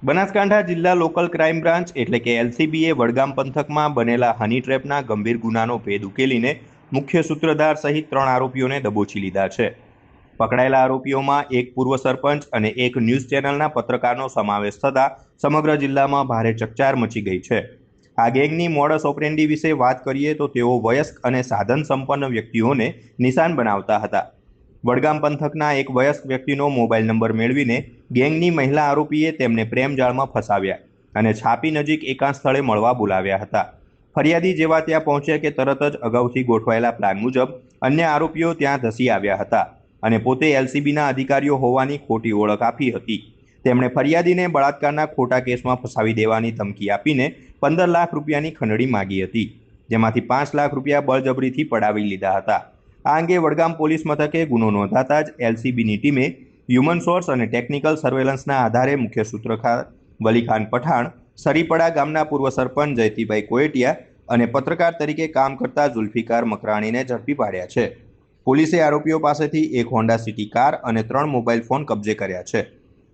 બનાસકાંઠા જિલ્લા local crime branch એટલે કે એલસીબીએ વડગામ પંથકમાં બનેલા હની ટ્રેપના ગંભીર ગુનાનો ભેદ ઉકેલીને મુખ્ય સૂત્રધાર સહિત 3 આરોપીઓને દબોચી લીધા છે. પકડાયેલા આરોપીઓમાં એક પૂર્વ સરપંચ અને એક ન્યૂઝ ચેનલના પત્રકારનો સમાવેશ થતા સમગ્ર જિલ્લામાં ભારે ચકચાર મચી ગઈ છે. આ ગેંગની મોડસ ઓપરેન્ડી વિશે વાત કરીએ તો તેઓ વયસ્ક અને સાધન સંપન્ન વ્યક્તિઓને નિશાન બનાવતા હતા. વડગામ પંથકના એક વયસ્ક વ્યક્તિનો મોબાઈલ નંબર મેળવીને ગેંગની મહિલા આરોપીએ તેમને પ્રેમજાળમાં ફસાવ્યા અને છાપી નજીક એકાંત સ્થળે મળવા બોલાવ્યા હતા. ફરિયાદી જેવા ત્યાં પહોંચ્યા કે તરત જ અગાઉથી ગોઠવાયેલા પ્લાન મુજબ અન્ય આરોપીઓ ત્યાં ધસી આવ્યા હતા અને પોતે એલસીબીના અધિકારીઓ હોવાની ખોટી ઓળખ આપી હતી. તેમણે ફરિયાદીને બળાત્કારના ખોટા કેસમાં ફસાવી દેવાની ધમકી આપીને 15 લાખ રૂપિયાની ખંડણી માગી હતી, જેમાંથી 5 લાખ રૂપિયા બળજબરીથી પડાવી લીધા હતા. આ અંગે વડગામ પોલીસ મથકે ગુનો નોંધાતા જ એલસીબીની ટીમે હ્યુમન સોર્સ અને ટેકનિકલ સર્વેલન્સના આધારે મુખ્ય સૂત્રધાર વલીખાન પઠાણ, સરીપડા ગામના પૂર્વ સરપંચ જયતીભાઈ કોયટિયા અને પત્રકાર તરીકે કામ કરતા ઝુલ્ફિકાર મકરાણીને ઝડપી પાડ્યા છે. પોલીસે આરોપીઓ પાસેથી એક હોન્ડા સિટી કાર અને 3 મોબાઈલ ફોન કબજે કર્યા છે.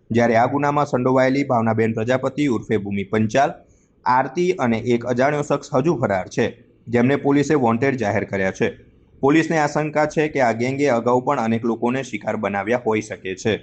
જ્યારે આ ગુનામાં સંડોવાયેલી ભાવનાબેન પ્રજાપતિ ઉર્ફે ભૂમિ પંચાલ, આરતી અને એક અજાણ્યો શખ્સ હજુ ફરાર છે, જેમને પોલીસે વોન્ટેડ જાહેર કર્યા છે. પોલીસને આશંકા છે કે આ ગેંગે અગાઉ પણ અનેક લોકોને શિકાર બનાવ્યા હોઈ શકે છે.